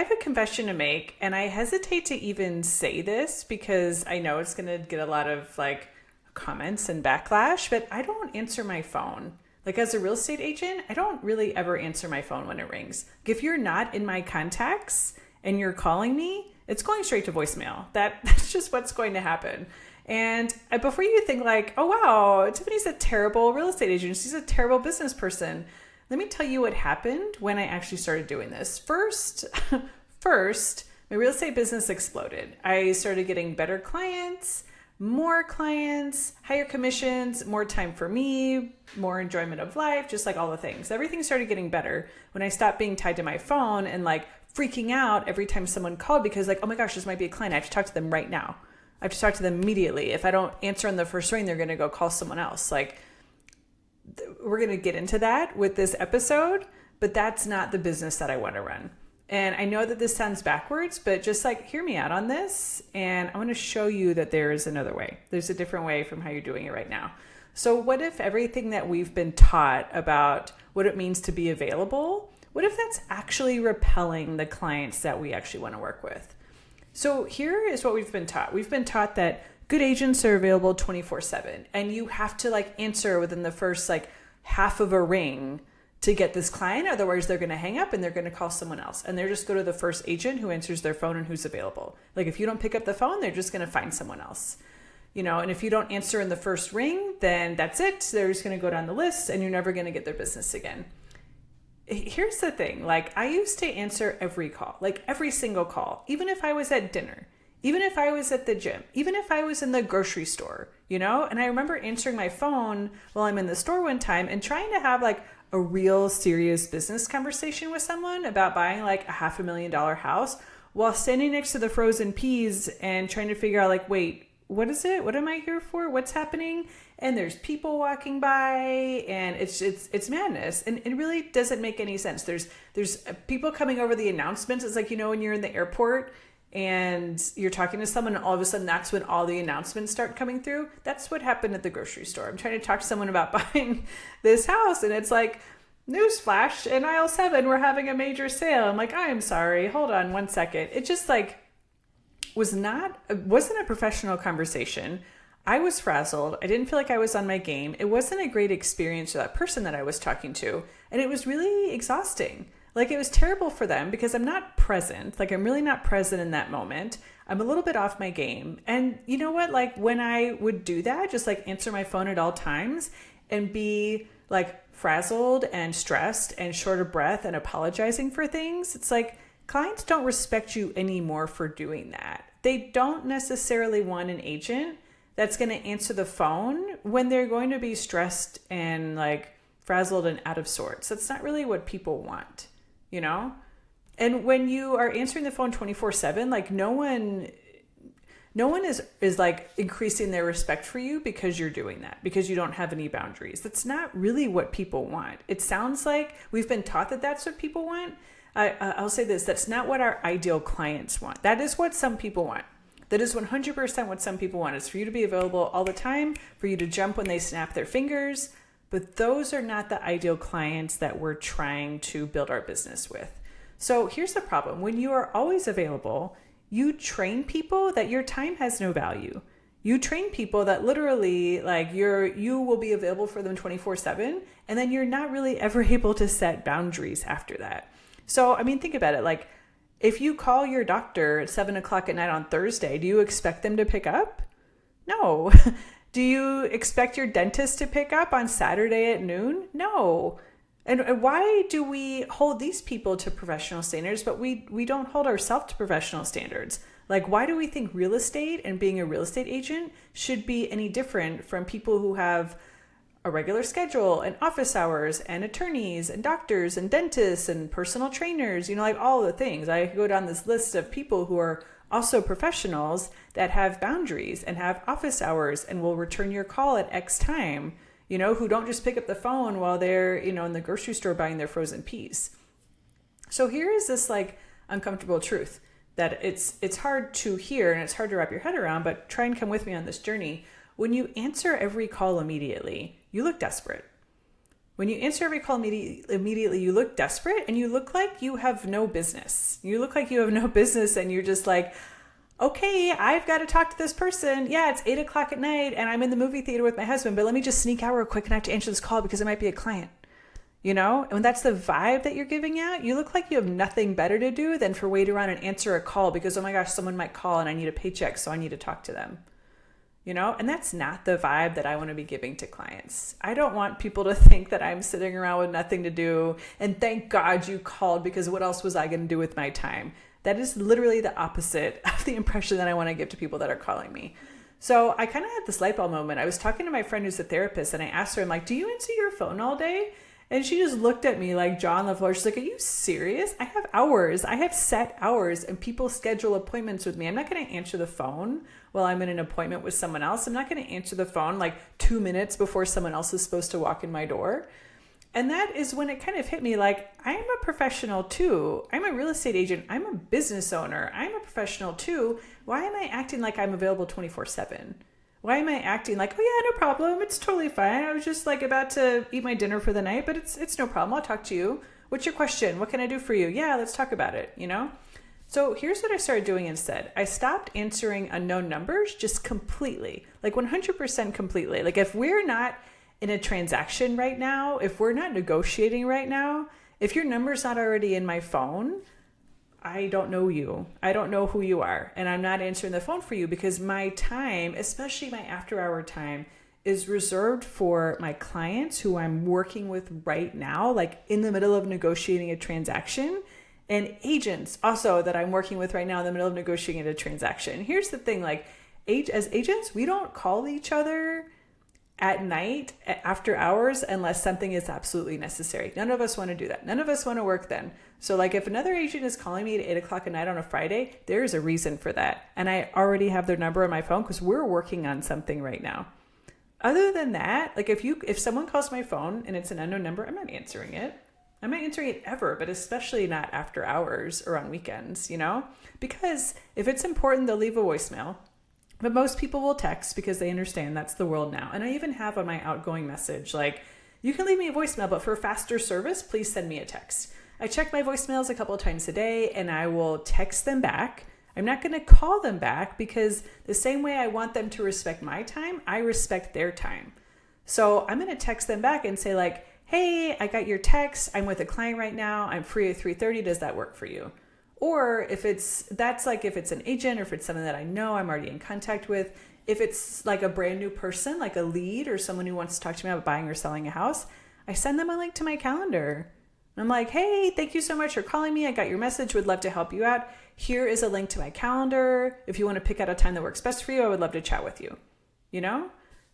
have a confession to make, and I hesitate to even say this because I know it's going to get a lot of like comments and backlash, but I don't answer my phone. Like as a real estate agent, I don't really ever answer my phone when it rings. Like if you're not in my contacts and you're calling me, it's going straight to voicemail. That's just what's going to happen. And before you think like, oh wow, Tiffany's a terrible real estate agent, she's a terrible business person, let me tell you what happened when I actually started doing this. First, my real estate business exploded. I started getting better clients, more clients, higher commissions, more time for me, more enjoyment of life, just like all the things. Everything started getting better when I stopped being tied to my phone and like freaking out every time someone called because like, oh my gosh, this might be a client. I have to talk to them right now. I have to talk to them immediately. If I don't answer on the first ring, they're going to go call someone else. Like, we're going to get into that with this episode, but that's not the business that I want to run. And I know that this sounds backwards, but just like hear me out on this. And I want to show you that there is another way. There's a different way from how you're doing it right now. So what if everything that we've been taught about what it means to be available, what if that's actually repelling the clients that we actually want to work with? So here is what we've been taught. We've been taught that good agents are available 24/7 and you have to like answer within the first like half of a ring to get this client. Otherwise they're going to hang up and they're going to call someone else. And they're just go to the first agent who answers their phone and who's available. Like if you don't pick up the phone, they're just going to find someone else, and if you don't answer in the first ring, then that's it. They're just going to go down the list and you're never going to get their business again. Here's the thing. Like I used to answer every call, like every single call, even if I was at dinner, even if I was at the gym, even if I was in the grocery store, and I remember answering my phone while I'm in the store one time and trying to have like a real serious business conversation with someone about buying like a $500,000 house while standing next to the frozen peas and trying to figure out like, wait, what is it? What am I here for? What's happening? And there's people walking by and it's madness. And it really doesn't make any sense. There's people coming over the announcements. It's like, when you're in the airport and you're talking to someone and all of a sudden that's when all the announcements start coming through. That's what happened at the grocery store. I'm trying to talk to someone about buying this house and it's like, newsflash, in aisle 7, we're having a major sale. I'm like, I am sorry. Hold on one second. It just like wasn't a professional conversation. I was frazzled. I didn't feel like I was on my game. It wasn't a great experience for that person that I was talking to. And it was really exhausting. Like it was terrible for them because I'm not present. Like I'm really not present in that moment. I'm a little bit off my game. And you know what? Like when I would do that, just like answer my phone at all times and be like frazzled and stressed and short of breath and apologizing for things. It's like clients don't respect you anymore for doing that. They don't necessarily want an agent that's going to answer the phone when they're going to be stressed and like frazzled and out of sorts. That's not really what people want, And when you are answering the phone 24/7, like no one is like increasing their respect for you because you're doing that, because you don't have any boundaries. That's not really what people want. It sounds like we've been taught that that's what people want. I'll say this, that's not what our ideal clients want. That is what some people want. That is 100% what some people want. Is for you to be available all the time, for you to jump when they snap their fingers. But those are not the ideal clients that we're trying to build our business with. So here's the problem. When you are always available, you train people that your time has no value. You train people that literally like you will be available for them 24/7, and then you're not really ever able to set boundaries after that. So, I mean, think about it. Like if you call your doctor at 7:00 at night on Thursday, do you expect them to pick up? No. Do you expect your dentist to pick up on Saturday at noon? No. And why do we hold these people to professional standards, but we don't hold ourselves to professional standards? Like, why do we think real estate and being a real estate agent should be any different from people who have a regular schedule and office hours and attorneys and doctors and dentists and personal trainers, like all the things. I go down this list of people who are also professionals that have boundaries and have office hours and will return your call at X time, who don't just pick up the phone while they're, in the grocery store buying their frozen peas. So here is this like uncomfortable truth that it's hard to hear and it's hard to wrap your head around, but try and come with me on this journey. When you answer every call immediately, you look desperate. When you answer every call immediately, you look desperate and you look like you have no business. You look like you have no business and you're just like, okay, I've got to talk to this person. Yeah, it's 8 o'clock at night and I'm in the movie theater with my husband, but let me just sneak out real quick and I have to answer this call because it might be a client. And when that's the vibe that you're giving out, you look like you have nothing better to do than for wait around and answer a call because, oh my gosh, someone might call and I need a paycheck, so I need to talk to them. And that's not the vibe that I want to be giving to clients. I don't want people to think that I'm sitting around with nothing to do and thank God you called because what else was I going to do with my time? That is literally the opposite of the impression that I want to give to people that are calling me. So I kind of had this light bulb moment. I was talking to my friend who's a therapist and I asked her, I'm like, do you answer your phone all day? And she just looked at me like jaw on the floor. She's like, are you serious? I have hours. I have set hours and people schedule appointments with me. I'm not going to answer the phone while I'm in an appointment with someone else. I'm not going to answer the phone like 2 minutes before someone else is supposed to walk in my door. And that is when it kind of hit me like, I'm a professional too. I'm a real estate agent. I'm a business owner. I'm a professional too. Why am I acting like I'm available 24/7? Why am I acting like, oh yeah, no problem. It's totally fine. I was just like about to eat my dinner for the night, but it's no problem. I'll talk to you. What's your question? What can I do for you? Yeah, let's talk about it, So here's what I started doing instead. I stopped answering unknown numbers just completely, like 100% completely. Like if we're not in a transaction right now, if we're not negotiating right now, if your number's not already in my phone, I don't know you. I don't know who you are. And I'm not answering the phone for you because my time, especially my after hour time, is reserved for my clients who I'm working with right now, like in the middle of negotiating a transaction, and agents also that I'm working with right now in the middle of negotiating a transaction. Here's the thing, like as agents, we don't call each other at night after hours unless something is absolutely necessary. None of us want to do that. None of us want to work then. So like if another agent is calling me at 8 o'clock at night on a Friday, there's a reason for that. And I already have their number on my phone because we're working on something right now. Other than that, like if someone calls my phone and it's an unknown number, I'm not answering it. I'm not answering it ever, but especially not after hours or on weekends, because if it's important, they'll leave a voicemail. But most people will text because they understand that's the world now. And I even have on my outgoing message, like, you can leave me a voicemail, but for faster service, please send me a text. I check my voicemails a couple of times a day and I will text them back. I'm not going to call them back because the same way I want them to respect my time, I respect their time. So I'm going to text them back and say like, hey, I got your text. I'm with a client right now. I'm free at 3:30. Does that work for you? Or if it's an agent or if it's someone that I know I'm already in contact with, if it's like a brand new person, like a lead or someone who wants to talk to me about buying or selling a house, I send them a link to my calendar. I'm like, hey, thank you so much for calling me. I got your message. Would love to help you out. Here is a link to my calendar. If you want to pick out a time that works best for you, I would love to chat with you.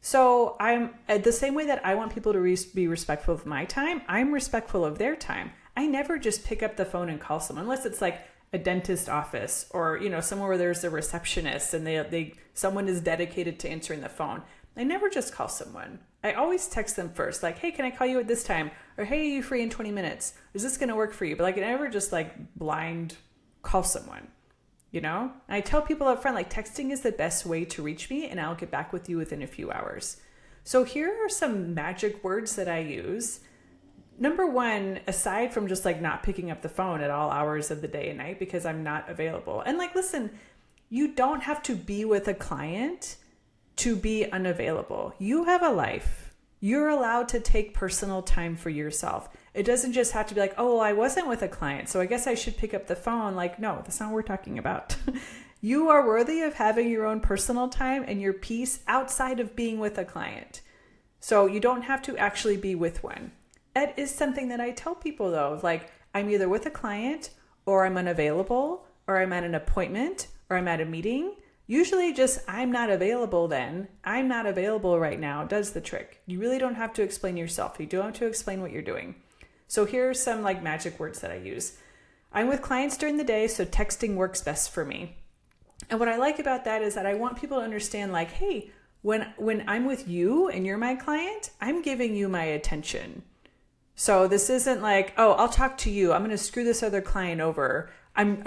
So I'm the same way that I want people to be respectful of my time. I'm respectful of their time. I never just pick up the phone and call someone unless it's like a dentist office or, somewhere where there's a receptionist and someone is dedicated to answering the phone. I never just call someone. I always text them first, like, hey, can I call you at this time? Or, hey, are you free in 20 minutes? Is this going to work for you? But like, I never just like blind call someone, And I tell people up front, like, texting is the best way to reach me and I'll get back with you within a few hours. So here are some magic words that I use. Number one, aside from just like not picking up the phone at all hours of the day and night because I'm not available. And like, listen, you don't have to be with a client to be unavailable. You have a life. You're allowed to take personal time for yourself. It doesn't just have to be like, oh, well, I wasn't with a client, so I guess I should pick up the phone. Like, no, that's not what we're talking about. You are worthy of having your own personal time and your peace outside of being with a client. So you don't have to actually be with one. That is something that I tell people though, like I'm either with a client or I'm unavailable or I'm at an appointment or I'm at a meeting. Usually just I'm not available then. I'm not available right now does the trick. You really don't have to explain yourself. You don't have to explain what you're doing. So here are some like magic words that I use. I'm with clients during the day, so texting works best for me. And what I like about that is that I want people to understand like, hey, when I'm with you and you're my client, I'm giving you my attention. So this isn't like, oh, I'll talk to you. I'm going to screw this other client over. I'm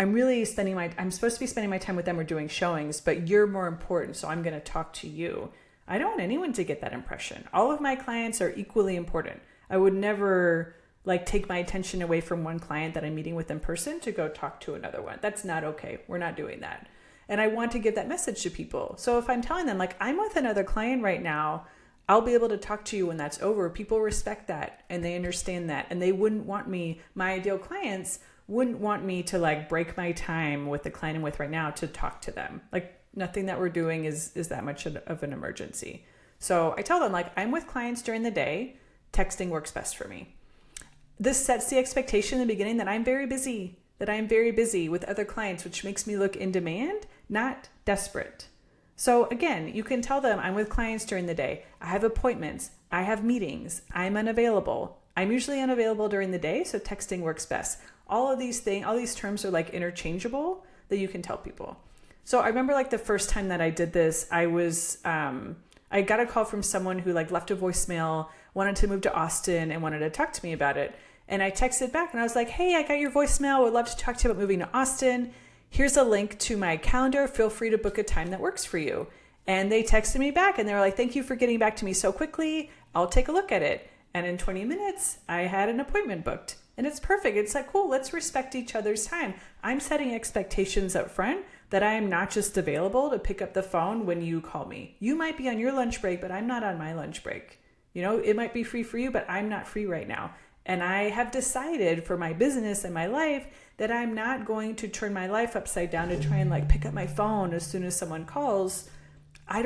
supposed to be spending my time with them or doing showings, but you're more important. So I'm going to talk to you. I don't want anyone to get that impression. All of my clients are equally important. I would never like take my attention away from one client that I'm meeting with in person to go talk to another one. That's not okay. We're not doing that. And I want to give that message to people. So if I'm telling them like, I'm with another client right now, I'll be able to talk to you when that's over. People respect that and they understand that. And they wouldn't want me, my ideal clients wouldn't want me to like break my time with the client I'm with right now to talk to them. Like nothing that we're doing is that much of an emergency. So I tell them like, I'm with clients during the day. Texting works best for me. This sets the expectation in the beginning that I'm very busy with other clients, which makes me look in demand, not desperate. So again, you can tell them I'm with clients during the day. I have appointments. I have meetings. I'm unavailable. I'm usually unavailable during the day, so texting works best. All these terms are like interchangeable that you can tell people. So I remember like the first time that I did this, I got a call from someone who like left a voicemail, wanted to move to Austin and wanted to talk to me about it. And I texted back and I was like, hey, I got your voicemail. Would love to talk to you about moving to Austin. Here's a link to my calendar. Feel free to book a time that works for you. And they texted me back and they were like, thank you for getting back to me so quickly. I'll take a look at it. And in 20 minutes, I had an appointment booked. And it's perfect. It's like, cool, let's respect each other's time. I'm setting expectations up front that I am not just available to pick up the phone when you call me. You might be on your lunch break, but I'm not on my lunch break. You know, it might be free for you, but I'm not free right now. And I have decided for my business and my life that I'm not going to turn my life upside down to try and like pick up my phone as soon as someone calls. I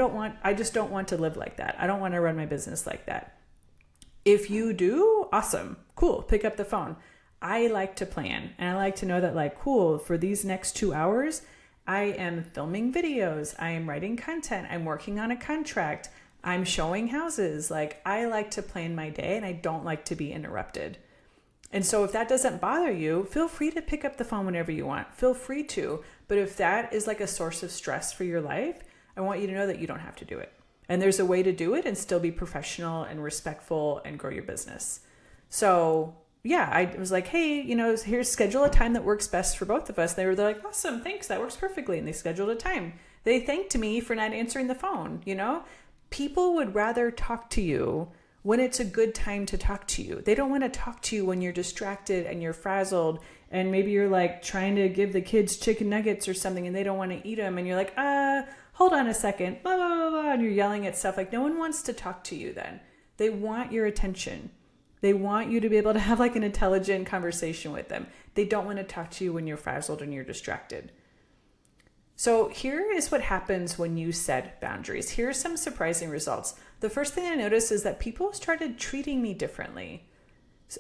just don't want to live like that. I don't want to run my business like that. If you do, awesome, cool, pick up the phone. I like to plan and I like to know that like, cool, for these next 2 hours, I am filming videos, I am writing content, I'm working on a contract, I'm showing houses. Like I like to plan my day and I don't like to be interrupted. And so if that doesn't bother you, feel free to pick up the phone whenever you want. Feel free to. But if that is like a source of stress for your life, I want you to know that you don't have to do it. And there's a way to do it and still be professional and respectful and grow your business. So yeah, I was like, hey, here's schedule a time that works best for both of us. They're like, awesome, thanks, that works perfectly. And they scheduled a time. They thanked me for not answering the phone. People would rather talk to you when it's a good time to talk to you. They don't want to talk to you when you're distracted and you're frazzled and maybe you're like trying to give the kids chicken nuggets or something and they don't want to eat them and you're like, hold on a second, blah, blah, blah, blah, and you're yelling at stuff. Like no one wants to talk to you then. They want your attention. They want you to be able to have like an intelligent conversation with them. They don't want to talk to you when you're frazzled and you're distracted. So here is what happens when you set boundaries. Here are some surprising results. The first thing I noticed is that people started treating me differently.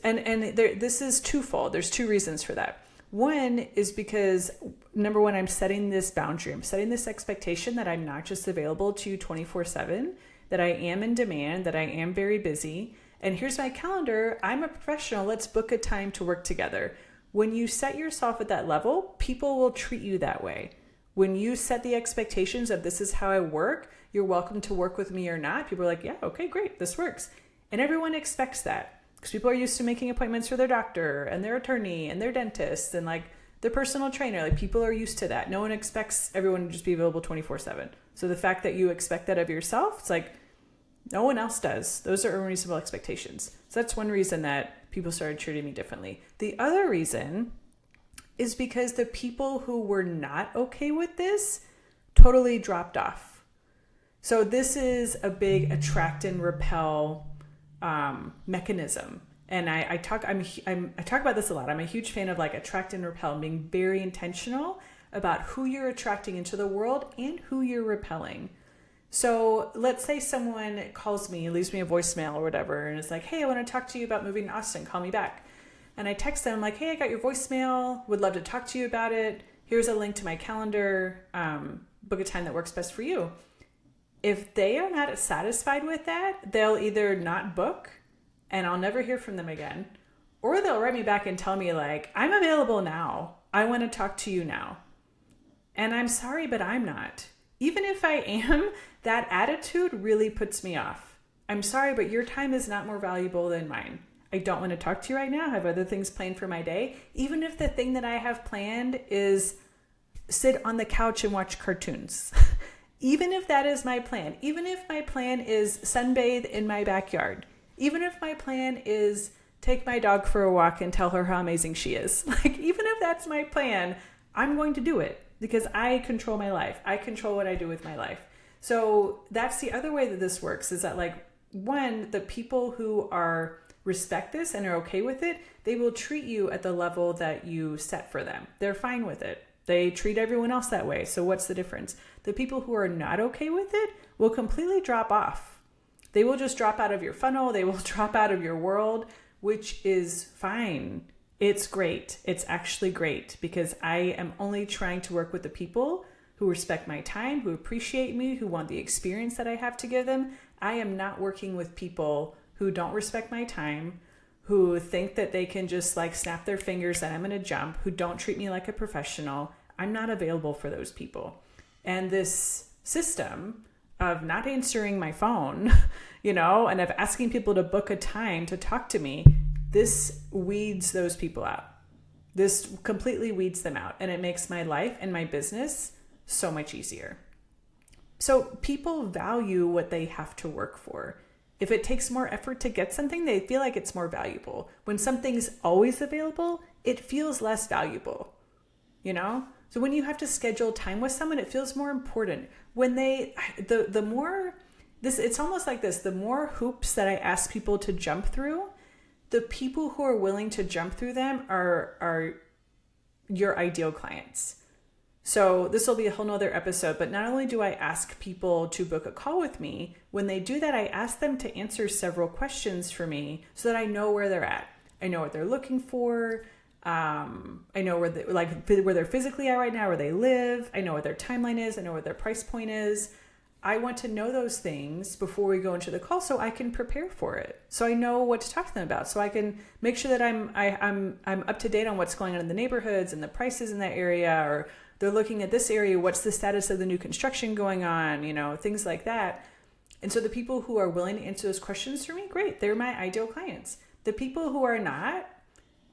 And this is twofold. There's two reasons for that. One is because, number one, I'm setting this boundary. I'm setting this expectation that I'm not just available to you 24/7, that I am in demand, that I am very busy. And here's my calendar. I'm a professional. Let's book a time to work together. When you set yourself at that level, people will treat you that way. When you set the expectations of this is how I work, you're welcome to work with me or not. People are like, yeah, okay, great, this works. And everyone expects that because people are used to making appointments for their doctor and their attorney and their dentist and like their personal trainer. Like people are used to that. No one expects everyone to just be available 24/7. So the fact that you expect that of yourself, it's like no one else does. Those are unreasonable expectations. So that's one reason that people started treating me differently. The other reason is because the people who were not okay with this totally dropped off. So this is a big attract and repel mechanism. And I talk about this a lot. I'm a huge fan of like attract and repel, being very intentional about who you're attracting into the world and who you're repelling. So let's say someone calls me, leaves me a voicemail or whatever, and it's like, hey, I want to talk to you about moving to Austin. Call me back. And I text them like, hey, I got your voicemail. Would love to talk to you about it. Here's a link to my calendar. Book a time that works best for you. If they are not satisfied with that, they'll either not book and I'll never hear from them again, or they'll write me back and tell me like, I'm available now. I want to talk to you now. And I'm sorry, but I'm not. Even if I am, that attitude really puts me off. I'm sorry, but your time is not more valuable than mine. I don't want to talk to you right now. I have other things planned for my day. Even if the thing that I have planned is sit on the couch and watch cartoons. Even if that is my plan. Even if my plan is sunbathe in my backyard. Even if my plan is take my dog for a walk and tell her how amazing she is. Like, even if that's my plan, I'm going to do it because I control my life. I control what I do with my life. So that's the other way that this works, is that, like, one, the people who are respect this and are okay with it, they will treat you at the level that you set for them. They're fine with it. They treat everyone else that way. So what's the difference? The people who are not okay with it will completely drop off. They will just drop out of your funnel. They will drop out of your world, which is fine. It's great. It's actually great, because I am only trying to work with the people who respect my time, who appreciate me, who want the experience that I have to give them. I am not working with people who don't respect my time, who think that they can just like snap their fingers and I'm going to jump, who don't treat me like a professional. I'm not available for those people. And this system of not answering my phone, and of asking people to book a time to talk to me, this weeds those people out. This completely weeds them out, and it makes my life and my business so much easier. So people value what they have to work for. If it takes more effort to get something, they feel like it's more valuable. When something's always available, it feels less valuable, So when you have to schedule time with someone, it feels more important. When the more, it's almost like this, the more hoops that I ask people to jump through, the people who are willing to jump through them are your ideal clients. So this will be a whole nother episode, but not only do I ask people to book a call with me, when they do that, I ask them to answer several questions for me so that I know where they're at. I know what they're looking for. I know where they're physically at right now, where they live. I know what their timeline is. I know what their price point is. I want to know those things before we go into the call so I can prepare for it. So I know what to talk to them about. So I can make sure that I'm up to date on what's going on in the neighborhoods and the prices in that area, or they're looking at this area, what's the status of the new construction going on, things like that. And so the people who are willing to answer those questions for me, great, they're my ideal clients. The people who are not,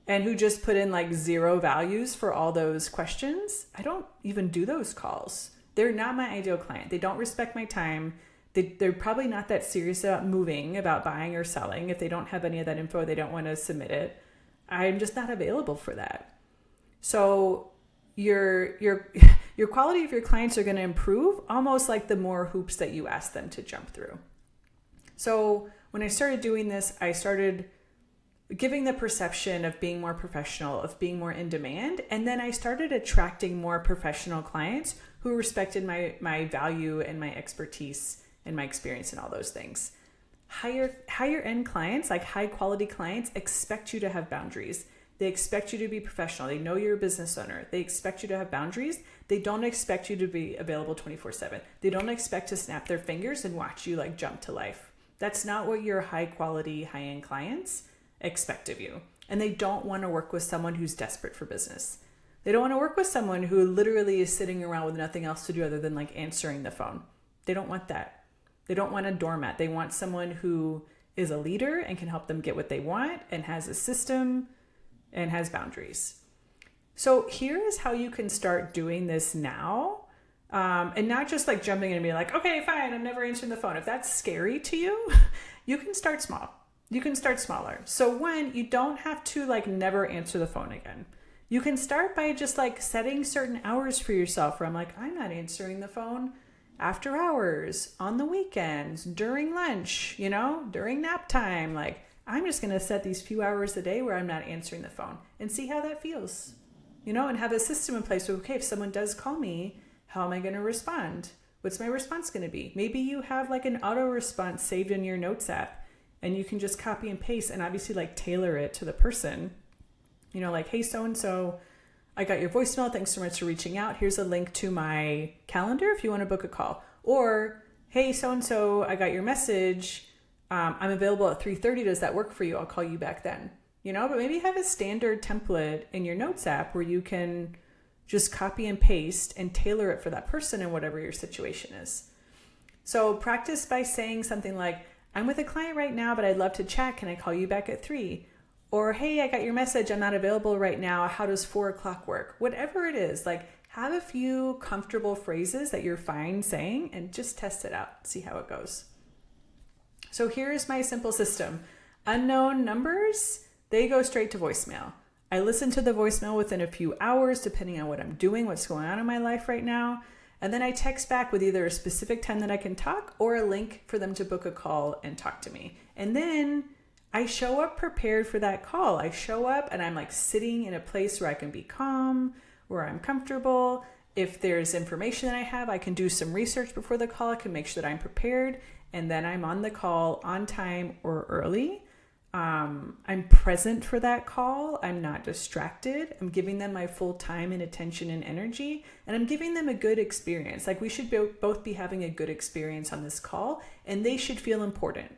and who just put in like zero values for all those questions, I don't even do those calls. They're not my ideal client. They don't respect my time. They're probably not that serious about moving, about buying or selling. If they don't have any of that info, they don't want to submit it. I'm just not available for that. So your quality of your clients are going to improve almost like the more hoops that you ask them to jump through. So when I started doing this, I started giving the perception of being more professional, of being more in demand. And then I started attracting more professional clients who respected my value and my expertise and my experience and all those things. Higher end clients, like high quality clients, expect you to have boundaries. They expect you to be professional. They know you're a business owner. They expect you to have boundaries. They don't expect you to be available 24/7. They don't expect to snap their fingers and watch you like jump to life. That's not what your high quality, high end clients expect of you. And they don't want to work with someone who's desperate for business. They don't want to work with someone who literally is sitting around with nothing else to do other than like answering the phone. They don't want that. They don't want a doormat. They want someone who is a leader and can help them get what they want and has a system and has boundaries. So here is how you can start doing this now. And not just like jumping in and being like, okay, fine, I'm never answering the phone. If that's scary to you, you can start small. You can start smaller. So one, you don't have to like never answer the phone again. You can start by just like setting certain hours for yourself where I'm like, I'm not answering the phone after hours, on the weekends, during lunch, during nap time. Like, I'm just going to set these few hours a day where I'm not answering the phone and see how that feels, and have a system in place where, okay, if someone does call me, how am I going to respond? What's my response going to be? Maybe you have like an auto response saved in your notes app and you can just copy and paste and obviously like tailor it to the person, like, hey, so-and-so, I got your voicemail. Thanks so much for reaching out. Here's a link to my calendar if you want to book a call. Or, hey, so-and-so, I got your message. I'm available at 3:30. Does that work for you? I'll call you back then. But maybe have a standard template in your notes app where you can just copy and paste and tailor it for that person and whatever your situation is. So practice by saying something like, I'm with a client right now, but I'd love to chat. Can I call you back at 3? Or, hey, I got your message. I'm not available right now. How does 4 o'clock work? Whatever it is, like have a few comfortable phrases that you're fine saying and just test it out. See how it goes. So here's my simple system. Unknown numbers, they go straight to voicemail. I listen to the voicemail within a few hours, depending on what I'm doing, what's going on in my life right now. And then I text back with either a specific time that I can talk or a link for them to book a call and talk to me. And then I show up prepared for that call. I show up and I'm like sitting in a place where I can be calm, where I'm comfortable. If there's information that I have, I can do some research before the call. I can make sure that I'm prepared. And then I'm on the call on time or early. I'm present for that call. I'm not distracted. I'm giving them my full time and attention and energy, and I'm giving them a good experience. Like we should both be having a good experience on this call, and they should feel important.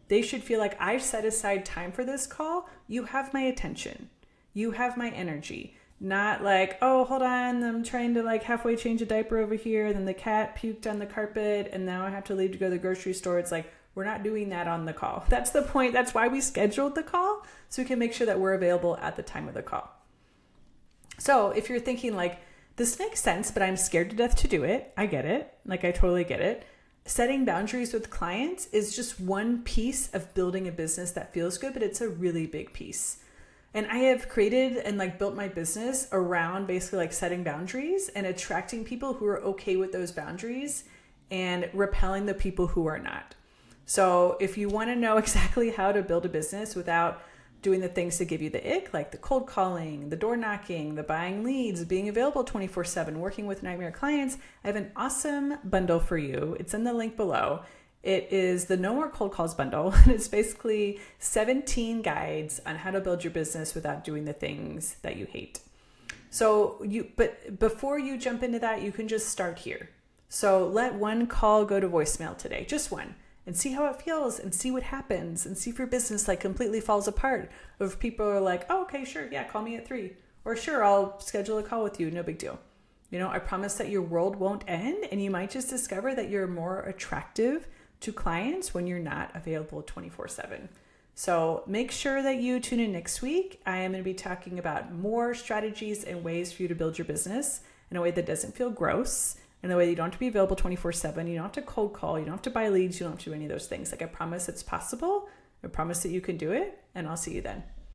They should feel like I've set aside time for this call. You have my attention. You have my energy. Not like, oh, hold on, I'm trying to like halfway change a diaper over here, and then the cat puked on the carpet, and now I have to leave to go to the grocery store. It's like, we're not doing that on the call. That's the point. That's why we scheduled the call, so we can make sure that we're available at the time of the call. So if you're thinking like, this makes sense, but I'm scared to death to do it, I get it. Like I totally get it. Setting boundaries with clients is just one piece of building a business that feels good, but it's a really big piece. And I have created and like built my business around basically like setting boundaries and attracting people who are okay with those boundaries and repelling the people who are not. So if you want to know exactly how to build a business without doing the things that give you the ick, like the cold calling, the door knocking, the buying leads, being available 24/7, working with nightmare clients, I have an awesome bundle for you. It's in the link below. It is the No More Cold Calls bundle. And it's basically 17 guides on how to build your business without doing the things that you hate. But before you jump into that, you can just start here. So let one call go to voicemail today, just one. And see how it feels and see what happens and see if your business like completely falls apart. Or if people are like, oh, okay, sure. Yeah. Call me at 3 or sure. I'll schedule a call with you. No big deal. You know, I promise that your world won't end and you might just discover that you're more attractive to clients when you're not available 24/7. So make sure that you tune in next week. I am going to be talking about more strategies and ways for you to build your business in a way that doesn't feel gross. In a way that you don't have to be available 24/7. You don't have to cold call. You don't have to buy leads. You don't have to do any of those things. Like I promise it's possible. I promise that you can do it. And I'll see you then.